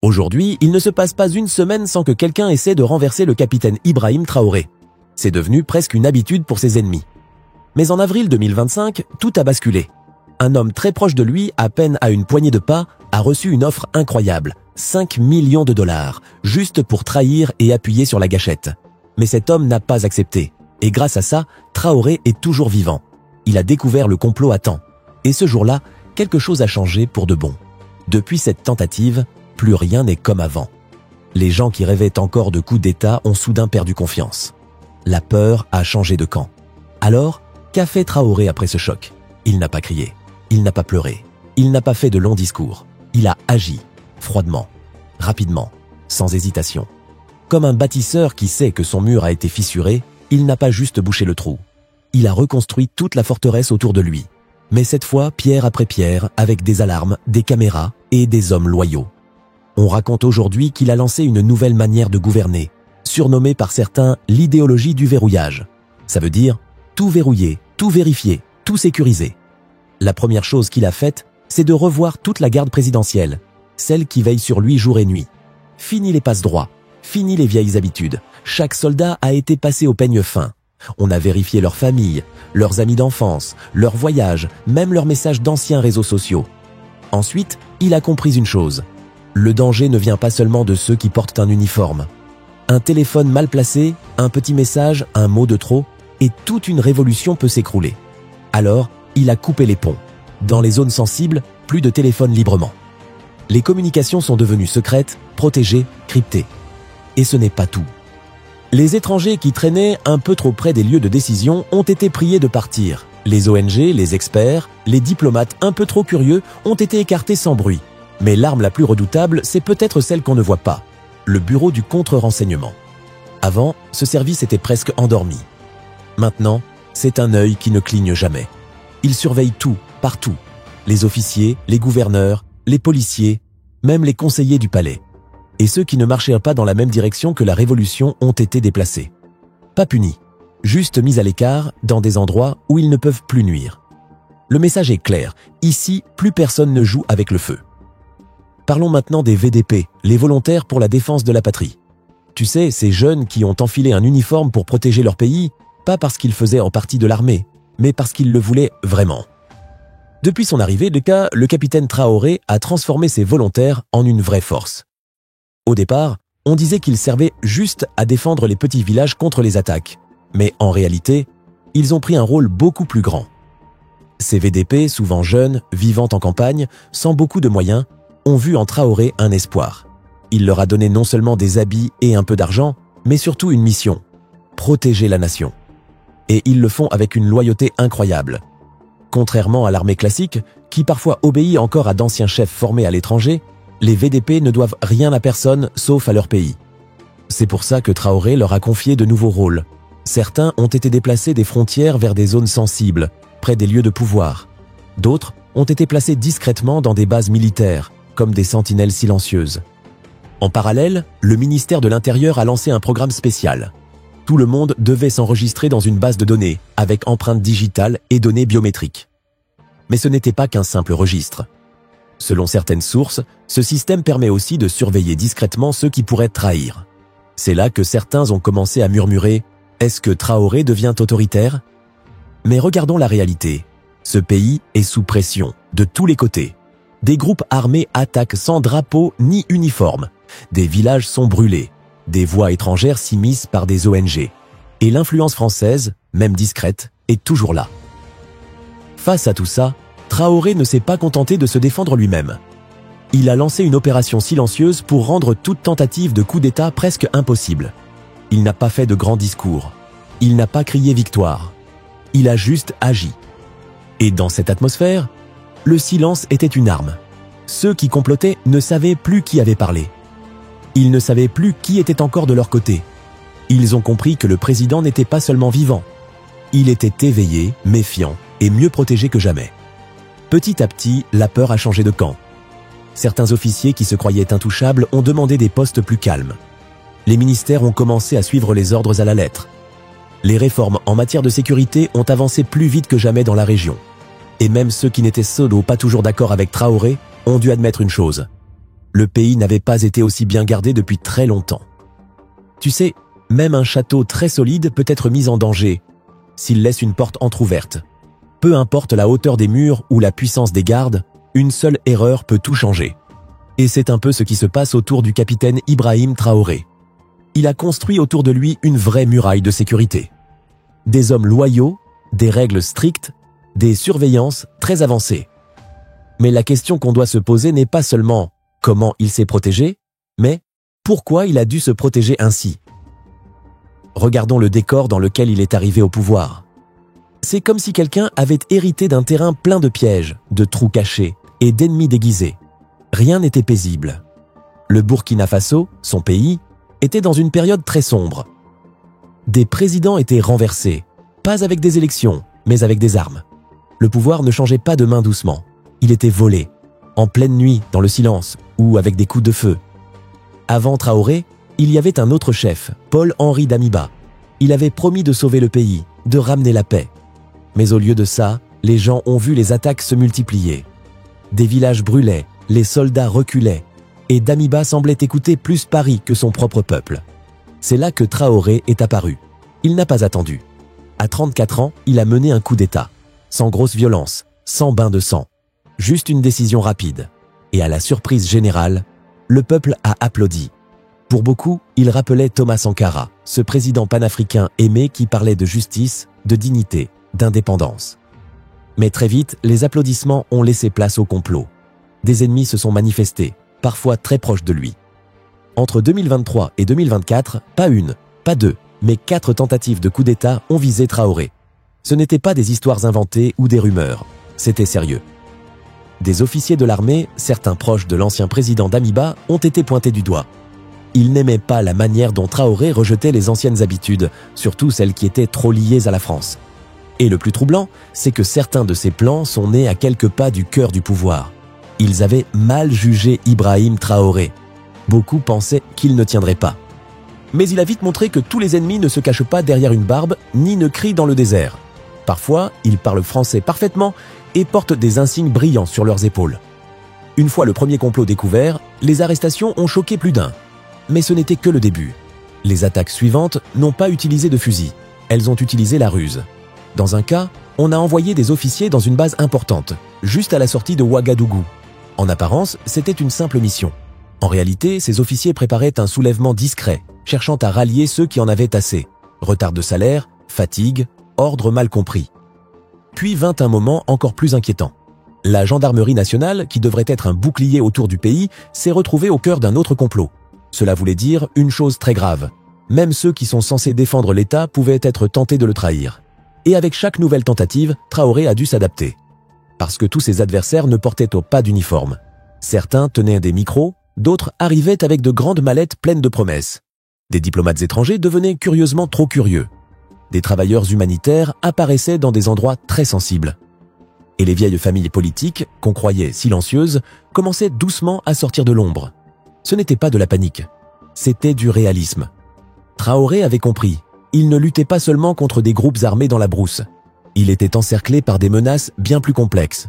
Aujourd'hui, il ne se passe pas une semaine sans que quelqu'un essaie de renverser le capitaine Ibrahim Traoré. C'est devenu presque une habitude pour ses ennemis. Mais en avril 2025, tout a basculé. Un homme très proche de lui, à peine à une poignée de pas, a reçu une offre incroyable, 5 millions de dollars, juste pour trahir et appuyer sur la gâchette. Mais cet homme n'a pas accepté. Et grâce à ça, Traoré est toujours vivant. Il a découvert le complot à temps. Et ce jour-là, quelque chose a changé pour de bon. Depuis cette tentative, plus rien n'est comme avant. Les gens qui rêvaient encore de coups d'État ont soudain perdu confiance. La peur a changé de camp. Alors, qu'a fait Traoré après ce choc? Il n'a pas crié, il n'a pas pleuré, il n'a pas fait de longs discours. Il a agi, froidement, rapidement, sans hésitation. Comme un bâtisseur qui sait que son mur a été fissuré, il n'a pas juste bouché le trou. Il a reconstruit toute la forteresse autour de lui. Mais cette fois, pierre après pierre, avec des alarmes, des caméras et des hommes loyaux. On raconte aujourd'hui qu'il a lancé une nouvelle manière de gouverner, surnommée par certains l'idéologie du verrouillage. Ça veut dire tout verrouiller, tout vérifier, tout sécuriser. La première chose qu'il a faite, c'est de revoir toute la garde présidentielle, celle qui veille sur lui jour et nuit. Fini les passe-droits, fini les vieilles habitudes. Chaque soldat a été passé au peigne fin. On a vérifié leur famille, leurs amis d'enfance, leurs voyages, même leurs messages d'anciens réseaux sociaux. Ensuite, il a compris une chose. Le danger ne vient pas seulement de ceux qui portent un uniforme. Un téléphone mal placé, un petit message, un mot de trop, et toute une révolution peut s'écrouler. Alors, il a coupé les ponts. Dans les zones sensibles, plus de téléphone librement. Les communications sont devenues secrètes, protégées, cryptées. Et ce n'est pas tout. Les étrangers qui traînaient un peu trop près des lieux de décision ont été priés de partir. Les ONG, les experts, les diplomates un peu trop curieux ont été écartés sans bruit. Mais l'arme la plus redoutable, c'est peut-être celle qu'on ne voit pas. Le bureau du contre-renseignement. Avant, ce service était presque endormi. Maintenant, c'est un œil qui ne cligne jamais. Il surveille tout, partout. Les officiers, les gouverneurs, les policiers, même les conseillers du palais. Et ceux qui ne marchaient pas dans la même direction que la révolution ont été déplacés. Pas punis, juste mis à l'écart dans des endroits où ils ne peuvent plus nuire. Le message est clair, ici, plus personne ne joue avec le feu. Parlons maintenant des VDP, les volontaires pour la défense de la patrie. Tu sais, ces jeunes qui ont enfilé un uniforme pour protéger leur pays, pas parce qu'ils faisaient en partie de l'armée, mais parce qu'ils le voulaient vraiment. Depuis son arrivée, le capitaine Traoré a transformé ces volontaires en une vraie force. Au départ, on disait qu'ils servaient juste à défendre les petits villages contre les attaques. Mais en réalité, ils ont pris un rôle beaucoup plus grand. Ces VDP, souvent jeunes, vivant en campagne, sans beaucoup de moyens, ont vu en Traoré un espoir. Il leur a donné non seulement des habits et un peu d'argent, mais surtout une mission, protéger la nation. Et ils le font avec une loyauté incroyable. Contrairement à l'armée classique, qui parfois obéit encore à d'anciens chefs formés à l'étranger, les VDP ne doivent rien à personne sauf à leur pays. C'est pour ça que Traoré leur a confié de nouveaux rôles. Certains ont été déplacés des frontières vers des zones sensibles, près des lieux de pouvoir. D'autres ont été placés discrètement dans des bases militaires, comme des sentinelles silencieuses. En parallèle, le ministère de l'Intérieur a lancé un programme spécial. Tout le monde devait s'enregistrer dans une base de données, avec empreintes digitales et données biométriques. Mais ce n'était pas qu'un simple registre. Selon certaines sources, ce système permet aussi de surveiller discrètement ceux qui pourraient trahir. C'est là que certains ont commencé à murmurer « Est-ce que Traoré devient autoritaire ?» Mais regardons la réalité. Ce pays est sous pression, de tous les côtés. Des groupes armés attaquent sans drapeau ni uniforme. Des villages sont brûlés. Des voix étrangères s'immiscent par des ONG. Et l'influence française, même discrète, est toujours là. Face à tout ça, Traoré ne s'est pas contenté de se défendre lui-même. Il a lancé une opération silencieuse pour rendre toute tentative de coup d'État presque impossible. Il n'a pas fait de grands discours. Il n'a pas crié victoire. Il a juste agi. Et dans cette atmosphère, le silence était une arme. Ceux qui complotaient ne savaient plus qui avait parlé. Ils ne savaient plus qui était encore de leur côté. Ils ont compris que le président n'était pas seulement vivant. Il était éveillé, méfiant et mieux protégé que jamais. Petit à petit, la peur a changé de camp. Certains officiers qui se croyaient intouchables ont demandé des postes plus calmes. Les ministères ont commencé à suivre les ordres à la lettre. Les réformes en matière de sécurité ont avancé plus vite que jamais dans la région. Et même ceux qui n'étaient pas toujours d'accord avec Traoré ont dû admettre une chose. Le pays n'avait pas été aussi bien gardé depuis très longtemps. Tu sais, même un château très solide peut être mis en danger s'il laisse une porte entr'ouverte. Peu importe la hauteur des murs ou la puissance des gardes, une seule erreur peut tout changer. Et c'est un peu ce qui se passe autour du capitaine Ibrahim Traoré. Il a construit autour de lui une vraie muraille de sécurité. Des hommes loyaux, des règles strictes, des surveillances très avancées. Mais la question qu'on doit se poser n'est pas seulement comment il s'est protégé, mais pourquoi il a dû se protéger ainsi. Regardons le décor dans lequel il est arrivé au pouvoir. C'est comme si quelqu'un avait hérité d'un terrain plein de pièges, de trous cachés et d'ennemis déguisés. Rien n'était paisible. Le Burkina Faso, son pays, était dans une période très sombre. Des présidents étaient renversés, pas avec des élections, mais avec des armes. Le pouvoir ne changeait pas de main doucement. Il était volé, en pleine nuit, dans le silence, ou avec des coups de feu. Avant Traoré, il y avait un autre chef, Paul-Henri Damiba. Il avait promis de sauver le pays, de ramener la paix. Mais au lieu de ça, les gens ont vu les attaques se multiplier. Des villages brûlaient, les soldats reculaient, et Damiba semblait écouter plus Paris que son propre peuple. C'est là que Traoré est apparu. Il n'a pas attendu. À 34 ans, il a mené un coup d'État, sans grosse violence, sans bain de sang. Juste une décision rapide. Et à la surprise générale, le peuple a applaudi. Pour beaucoup, il rappelait Thomas Sankara, ce président panafricain aimé qui parlait de justice, de dignité, d'indépendance. Mais très vite, les applaudissements ont laissé place au complot. Des ennemis se sont manifestés, parfois très proches de lui. Entre 2023 et 2024, pas une, pas deux, mais 4 tentatives de coup d'État ont visé Traoré. Ce n'étaient pas des histoires inventées ou des rumeurs, c'était sérieux. Des officiers de l'armée, certains proches de l'ancien président Damiba, ont été pointés du doigt. Ils n'aimaient pas la manière dont Traoré rejetait les anciennes habitudes, surtout celles qui étaient trop liées à la France. Et le plus troublant, c'est que certains de ces plans sont nés à quelques pas du cœur du pouvoir. Ils avaient mal jugé Ibrahim Traoré. Beaucoup pensaient qu'il ne tiendrait pas. Mais il a vite montré que tous les ennemis ne se cachent pas derrière une barbe, ni ne crient dans le désert. Parfois, ils parlent français parfaitement et portent des insignes brillants sur leurs épaules. Une fois le premier complot découvert, les arrestations ont choqué plus d'un. Mais ce n'était que le début. Les attaques suivantes n'ont pas utilisé de fusil. Elles ont utilisé la ruse. Dans un cas, on a envoyé des officiers dans une base importante, juste à la sortie de Ouagadougou. En apparence, c'était une simple mission. En réalité, ces officiers préparaient un soulèvement discret, cherchant à rallier ceux qui en avaient assez. Retard de salaire, fatigue, ordre mal compris. Puis vint un moment encore plus inquiétant. La gendarmerie nationale, qui devrait être un bouclier autour du pays, s'est retrouvée au cœur d'un autre complot. Cela voulait dire une chose très grave. Même ceux qui sont censés défendre l'État pouvaient être tentés de le trahir. Et avec chaque nouvelle tentative, Traoré a dû s'adapter. Parce que tous ses adversaires ne portaient pas d'uniforme. Certains tenaient des micros, d'autres arrivaient avec de grandes mallettes pleines de promesses. Des diplomates étrangers devenaient curieusement trop curieux. Des travailleurs humanitaires apparaissaient dans des endroits très sensibles. Et les vieilles familles politiques, qu'on croyait silencieuses, commençaient doucement à sortir de l'ombre. Ce n'était pas de la panique, c'était du réalisme. Traoré avait compris, il ne luttait pas seulement contre des groupes armés dans la brousse. Il était encerclé par des menaces bien plus complexes.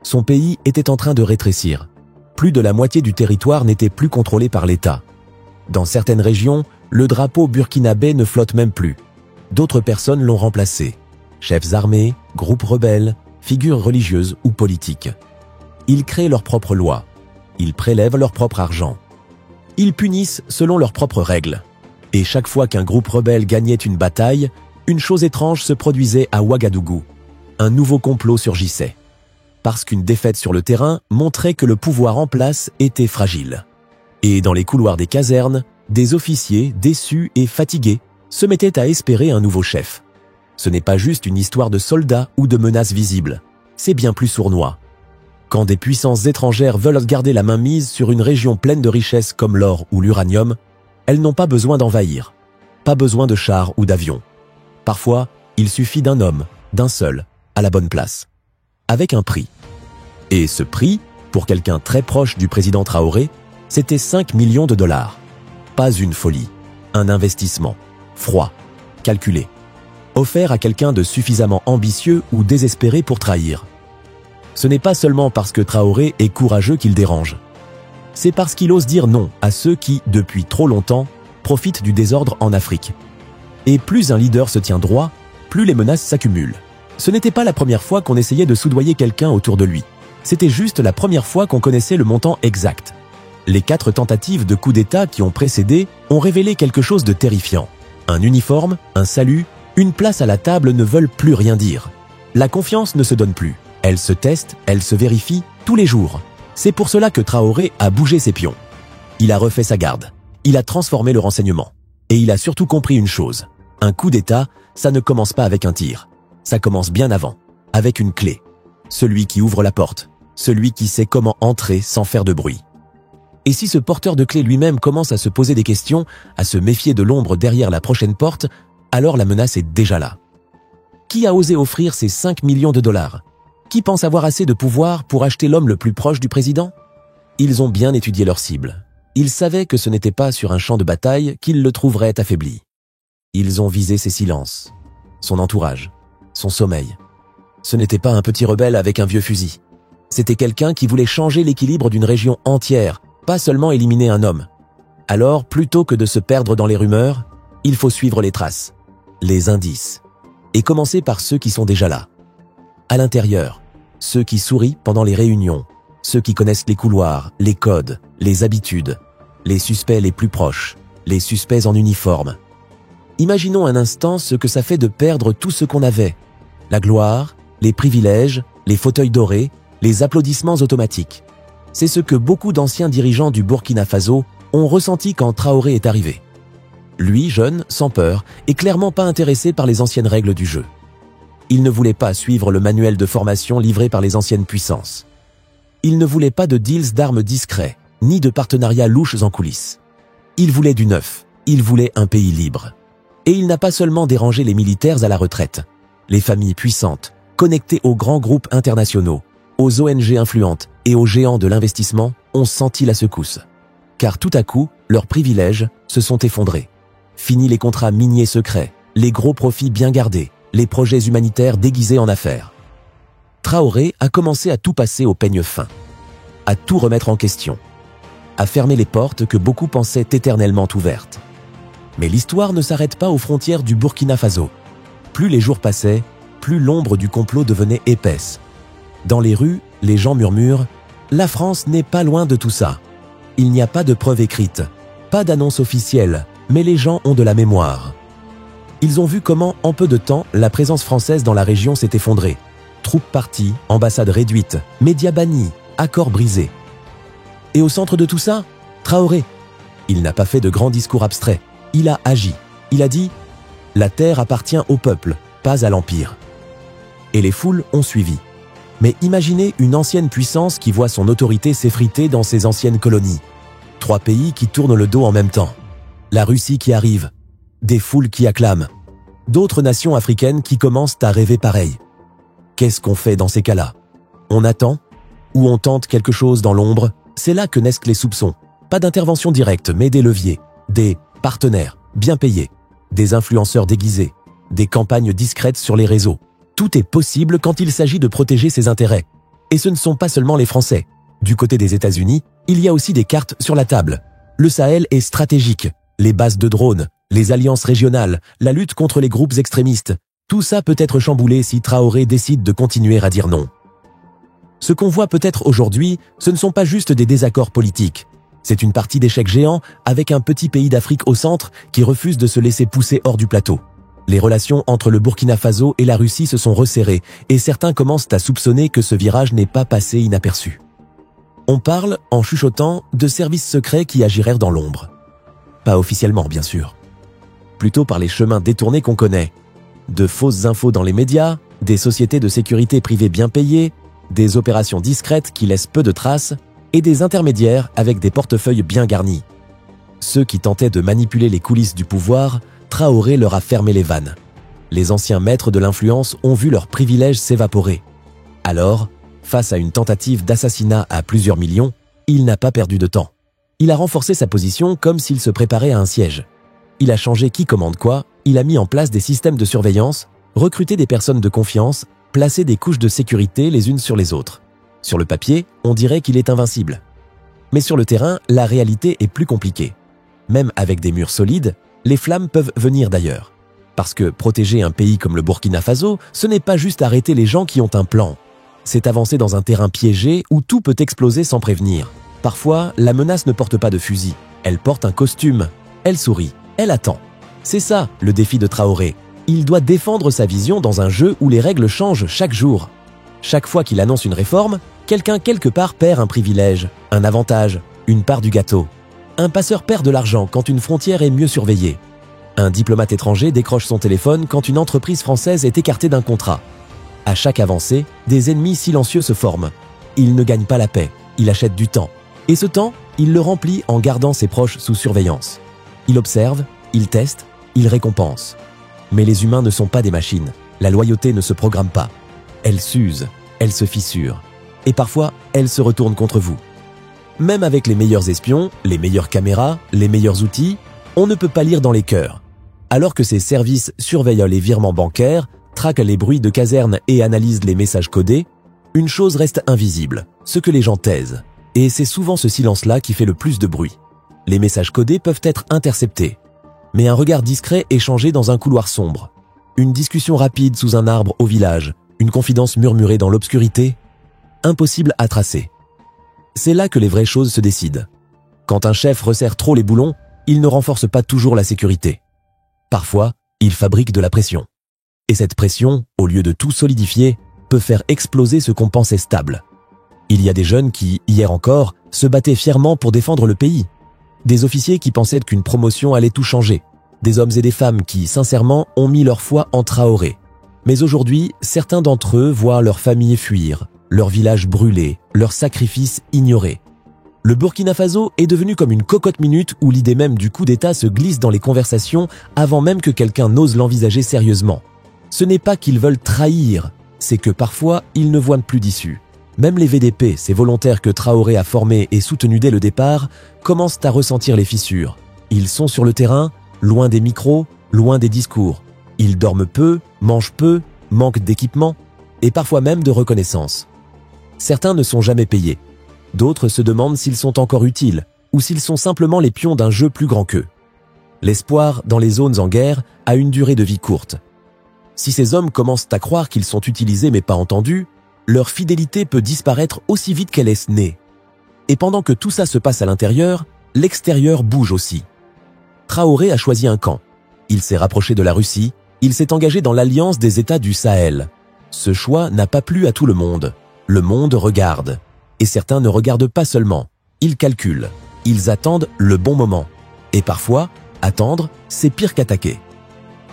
Son pays était en train de rétrécir. Plus de la moitié du territoire n'était plus contrôlé par l'État. Dans certaines régions, le drapeau burkinabé ne flotte même plus. D'autres personnes l'ont remplacé. Chefs armés, groupes rebelles, figures religieuses ou politiques. Ils créent leurs propres lois. Ils prélèvent leur propre argent. Ils punissent selon leurs propres règles. Et chaque fois qu'un groupe rebelle gagnait une bataille, une chose étrange se produisait à Ouagadougou. Un nouveau complot surgissait. Parce qu'une défaite sur le terrain montrait que le pouvoir en place était fragile. Et dans les couloirs des casernes, des officiers déçus et fatigués se mettaient à espérer un nouveau chef. Ce n'est pas juste une histoire de soldats ou de menaces visibles. C'est bien plus sournois. Quand des puissances étrangères veulent garder la main mise sur une région pleine de richesses comme l'or ou l'uranium, elles n'ont pas besoin d'envahir, pas besoin de chars ou d'avions. Parfois, il suffit d'un homme, d'un seul, à la bonne place, avec un prix. Et ce prix, pour quelqu'un très proche du président Traoré, c'était 5 millions de dollars. Pas une folie, un investissement, froid, calculé, offert à quelqu'un de suffisamment ambitieux ou désespéré pour trahir. Ce n'est pas seulement parce que Traoré est courageux qu'il dérange. c'est parce qu'il ose dire non à ceux qui, depuis trop longtemps, profitent du désordre en Afrique. Et plus un leader se tient droit, plus les menaces s'accumulent. Ce n'était pas la première fois qu'on essayait de soudoyer quelqu'un autour de lui. C'était juste la première fois qu'on connaissait le montant exact. Les 4 tentatives de coup d'État qui ont précédé ont révélé quelque chose de terrifiant. Un uniforme, un salut, une place à la table ne veulent plus rien dire. La confiance ne se donne plus. Elle se teste, elle se vérifie tous les jours. C'est pour cela que Traoré a bougé ses pions. Il a refait sa garde. Il a transformé le renseignement. Et il a surtout compris une chose. Un coup d'État, ça ne commence pas avec un tir. Ça commence bien avant, avec une clé. Celui qui ouvre la porte. Celui qui sait comment entrer sans faire de bruit. Et si ce porteur de clé lui-même commence à se poser des questions, à se méfier de l'ombre derrière la prochaine porte, alors la menace est déjà là. Qui a osé offrir ces 5 millions de dollars? Qui pense avoir assez de pouvoir pour acheter l'homme le plus proche du président? Ils ont bien étudié leur cible. Ils savaient que ce n'était pas sur un champ de bataille qu'ils le trouveraient affaibli. Ils ont visé ses silences, son entourage, son sommeil. Ce n'était pas un petit rebelle avec un vieux fusil. C'était quelqu'un qui voulait changer l'équilibre d'une région entière, pas seulement éliminer un homme. Alors, plutôt que de se perdre dans les rumeurs, il faut suivre les traces, les indices, et commencer par ceux qui sont déjà là. À l'intérieur, ceux qui sourient pendant les réunions, ceux qui connaissent les couloirs, les codes, les habitudes, les suspects les plus proches, les suspects en uniforme. Imaginons un instant ce que ça fait de perdre tout ce qu'on avait. La gloire, les privilèges, les fauteuils dorés, les applaudissements automatiques. C'est ce que beaucoup d'anciens dirigeants du Burkina Faso ont ressenti quand Traoré est arrivé. Lui, jeune, sans peur, est clairement pas intéressé par les anciennes règles du jeu. Il ne voulait pas suivre le manuel de formation livré par les anciennes puissances. Il ne voulait pas de deals d'armes discrets, ni de partenariats louches en coulisses. Il voulait du neuf, il voulait un pays libre. Et il n'a pas seulement dérangé les militaires à la retraite. Les familles puissantes, connectées aux grands groupes internationaux, aux ONG influentes et aux géants de l'investissement, ont senti la secousse. Car tout à coup, leurs privilèges se sont effondrés. Fini les contrats miniers secrets, les gros profits bien gardés, les projets humanitaires déguisés en affaires. Traoré a commencé à tout passer au peigne fin, à tout remettre en question, à fermer les portes que beaucoup pensaient éternellement ouvertes. Mais l'histoire ne s'arrête pas aux frontières du Burkina Faso. Plus les jours passaient, plus l'ombre du complot devenait épaisse. Dans les rues, les gens murmurent « La France n'est pas loin de tout ça ». Il n'y a pas de preuve écrite, pas d'annonce officielle, mais les gens ont de la mémoire. Ils ont vu comment, en peu de temps, la présence française dans la région s'est effondrée. Troupes parties, ambassades réduites, médias bannis, accords brisés. Et au centre de tout ça, Traoré. Il n'a pas fait de grands discours abstraits. Il a agi. Il a dit « La terre appartient au peuple, pas à l'empire ». Et les foules ont suivi. Mais imaginez une ancienne puissance qui voit son autorité s'effriter dans ses anciennes colonies. 3 pays qui tournent le dos en même temps. La Russie qui arrive. Des foules qui acclament. D'autres nations africaines qui commencent à rêver pareil. Qu'est-ce qu'on fait dans ces cas-là? On attend? Ou on tente quelque chose dans l'ombre? C'est là que naissent les soupçons. Pas d'intervention directe, mais des leviers. Des partenaires bien payés. Des influenceurs déguisés. Des campagnes discrètes sur les réseaux. Tout est possible quand il s'agit de protéger ses intérêts. Et ce ne sont pas seulement les Français. Du côté des États-Unis, il y a aussi des cartes sur la table. Le Sahel est stratégique. Les bases de drones, les alliances régionales, la lutte contre les groupes extrémistes. Tout ça peut être chamboulé si Traoré décide de continuer à dire non. Ce qu'on voit peut-être aujourd'hui, ce ne sont pas juste des désaccords politiques. C'est une partie d'échec géant avec un petit pays d'Afrique au centre qui refuse de se laisser pousser hors du plateau. Les relations entre le Burkina Faso et la Russie se sont resserrées et certains commencent à soupçonner que ce virage n'est pas passé inaperçu. On parle, en chuchotant, de services secrets qui agirèrent dans l'ombre. Pas officiellement, bien sûr. Plutôt par les chemins détournés qu'on connaît. De fausses infos dans les médias, des sociétés de sécurité privées bien payées, des opérations discrètes qui laissent peu de traces et des intermédiaires avec des portefeuilles bien garnis. Ceux qui tentaient de manipuler les coulisses du pouvoir, Traoré leur a fermé les vannes. Les anciens maîtres de l'influence ont vu leurs privilèges s'évaporer. Alors, face à une tentative d'assassinat à plusieurs millions, il n'a pas perdu de temps. Il a renforcé sa position comme s'il se préparait à un siège. Il a changé qui commande quoi, il a mis en place des systèmes de surveillance, recruté des personnes de confiance, placé des couches de sécurité les unes sur les autres. Sur le papier, on dirait qu'il est invincible. Mais sur le terrain, la réalité est plus compliquée. Même avec des murs solides, les flammes peuvent venir d'ailleurs. Parce que protéger un pays comme le Burkina Faso, ce n'est pas juste arrêter les gens qui ont un plan. C'est avancer dans un terrain piégé où tout peut exploser sans prévenir. Parfois, la menace ne porte pas de fusil. Elle porte un costume. Elle sourit. Elle attend. C'est ça, le défi de Traoré. Il doit défendre sa vision dans un jeu où les règles changent chaque jour. Chaque fois qu'il annonce une réforme, quelqu'un quelque part perd un privilège, un avantage, une part du gâteau. Un passeur perd de l'argent quand une frontière est mieux surveillée. Un diplomate étranger décroche son téléphone quand une entreprise française est écartée d'un contrat. À chaque avancée, des ennemis silencieux se forment. Il ne gagne pas la paix, il achète du temps. Et ce temps, il le remplit en gardant ses proches sous surveillance. Il observe, il teste, il récompense. Mais les humains ne sont pas des machines. La loyauté ne se programme pas. Elle s'use, elle se fissure. Et parfois, elle se retourne contre vous. Même avec les meilleurs espions, les meilleures caméras, les meilleurs outils, on ne peut pas lire dans les cœurs. Alors que ces services surveillent les virements bancaires, traquent les bruits de caserne et analysent les messages codés, une chose reste invisible, ce que les gens taisent. Et c'est souvent ce silence-là qui fait le plus de bruit. Les messages codés peuvent être interceptés. Mais un regard discret échangé dans un couloir sombre. Une discussion rapide sous un arbre au village. Une confidence murmurée dans l'obscurité. Impossible à tracer. C'est là que les vraies choses se décident. Quand un chef resserre trop les boulons, il ne renforce pas toujours la sécurité. Parfois, il fabrique de la pression. Et cette pression, au lieu de tout solidifier, peut faire exploser ce qu'on pensait stable. Il y a des jeunes qui, hier encore, se battaient fièrement pour défendre le pays. Des officiers qui pensaient qu'une promotion allait tout changer. Des hommes et des femmes qui, sincèrement, ont mis leur foi en Traoré. Mais aujourd'hui, certains d'entre eux voient leur famille fuir, leur village brûler, leurs sacrifices ignorés. Le Burkina Faso est devenu comme une cocotte minute où l'idée même du coup d'État se glisse dans les conversations avant même que quelqu'un n'ose l'envisager sérieusement. Ce n'est pas qu'ils veulent trahir, c'est que parfois ils ne voient plus d'issue. Même les VDP, ces volontaires que Traoré a formés et soutenus dès le départ, commencent à ressentir les fissures. Ils sont sur le terrain, loin des micros, loin des discours. Ils dorment peu, mangent peu, manquent d'équipement et parfois même de reconnaissance. Certains ne sont jamais payés. D'autres se demandent s'ils sont encore utiles ou s'ils sont simplement les pions d'un jeu plus grand qu'eux. L'espoir, dans les zones en guerre, a une durée de vie courte. Si ces hommes commencent à croire qu'ils sont utilisés mais pas entendus, leur fidélité peut disparaître aussi vite qu'elle est née. Et pendant que tout ça se passe à l'intérieur, l'extérieur bouge aussi. Traoré a choisi un camp. Il s'est rapproché de la Russie, il s'est engagé dans l'alliance des États du Sahel. Ce choix n'a pas plu à tout le monde. Le monde regarde. Et certains ne regardent pas seulement, ils calculent. Ils attendent le bon moment. Et parfois, attendre, c'est pire qu'attaquer.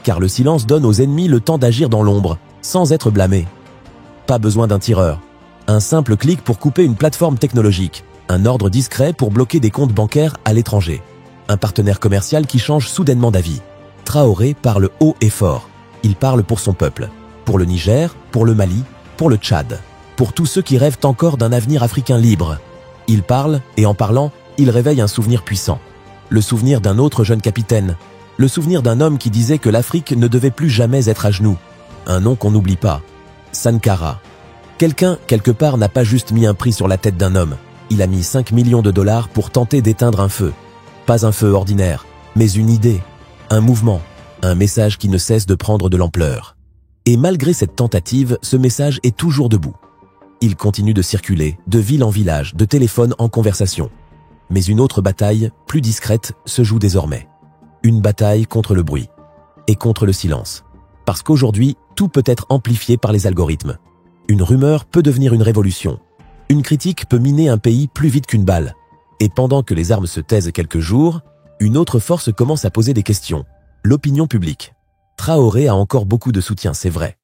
Car le silence donne aux ennemis le temps d'agir dans l'ombre, sans être blâmés. Pas besoin d'un tireur. Un simple clic pour couper une plateforme technologique. Un ordre discret pour bloquer des comptes bancaires à l'étranger. Un partenaire commercial qui change soudainement d'avis. Traoré parle haut et fort. Il parle pour son peuple. Pour le Niger, pour le Mali, pour le Tchad. Pour tous ceux qui rêvent encore d'un avenir africain libre. Il parle, et en parlant, il réveille un souvenir puissant. Le souvenir d'un autre jeune capitaine. Le souvenir d'un homme qui disait que l'Afrique ne devait plus jamais être à genoux. Un nom qu'on n'oublie pas. Sankara. Quelqu'un, quelque part, n'a pas juste mis un prix sur la tête d'un homme. Il a mis 5 millions de dollars pour tenter d'éteindre un feu. Pas un feu ordinaire, mais une idée, un mouvement, un message qui ne cesse de prendre de l'ampleur. Et malgré cette tentative, ce message est toujours debout. Il continue de circuler, de ville en village, de téléphone en conversation. Mais une autre bataille, plus discrète, se joue désormais. Une bataille contre le bruit et contre le silence. Parce qu'aujourd'hui, tout peut être amplifié par les algorithmes. Une rumeur peut devenir une révolution. Une critique peut miner un pays plus vite qu'une balle. Et pendant que les armes se taisent quelques jours, une autre force commence à poser des questions. L'opinion publique. Traoré a encore beaucoup de soutien, c'est vrai.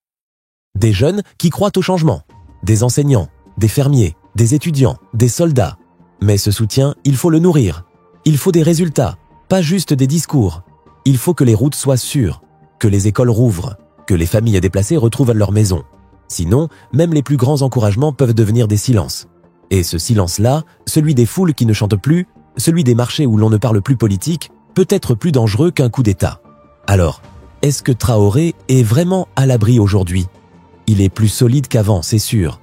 Des jeunes qui croient au changement. Des enseignants, des fermiers, des étudiants, des soldats. Mais ce soutien, il faut le nourrir. Il faut des résultats, pas juste des discours. Il faut que les routes soient sûres, que les écoles rouvrent, que les familles déplacées retrouvent leur maison. Sinon, même les plus grands encouragements peuvent devenir des silences. Et ce silence-là, celui des foules qui ne chantent plus, celui des marchés où l'on ne parle plus politique, peut être plus dangereux qu'un coup d'État. Alors, est-ce que Traoré est vraiment à l'abri aujourd'hui ? Il est plus solide qu'avant, c'est sûr.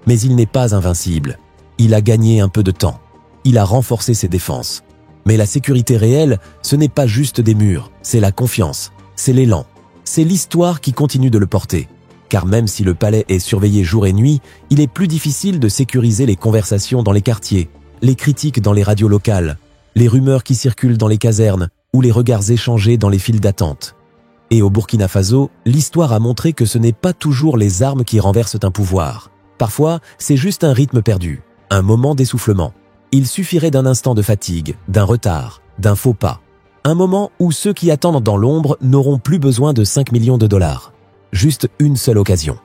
Mais il n'est pas invincible. Il a gagné un peu de temps. il a renforcé ses défenses. Mais la sécurité réelle, ce n'est pas juste des murs, c'est la confiance, c'est l'élan. C'est l'histoire qui continue de le porter. Car même si le palais est surveillé jour et nuit, il est plus difficile de sécuriser les conversations dans les quartiers, les critiques dans les radios locales, les rumeurs qui circulent dans les casernes ou les regards échangés dans les files d'attente. Et au Burkina Faso, l'histoire a montré que ce n'est pas toujours les armes qui renversent un pouvoir. Parfois, c'est juste un rythme perdu, un moment d'essoufflement. Il suffirait d'un instant de fatigue, d'un retard, d'un faux pas. Un moment où ceux qui attendent dans l'ombre n'auront plus besoin de 5 millions de dollars. Juste une seule occasion.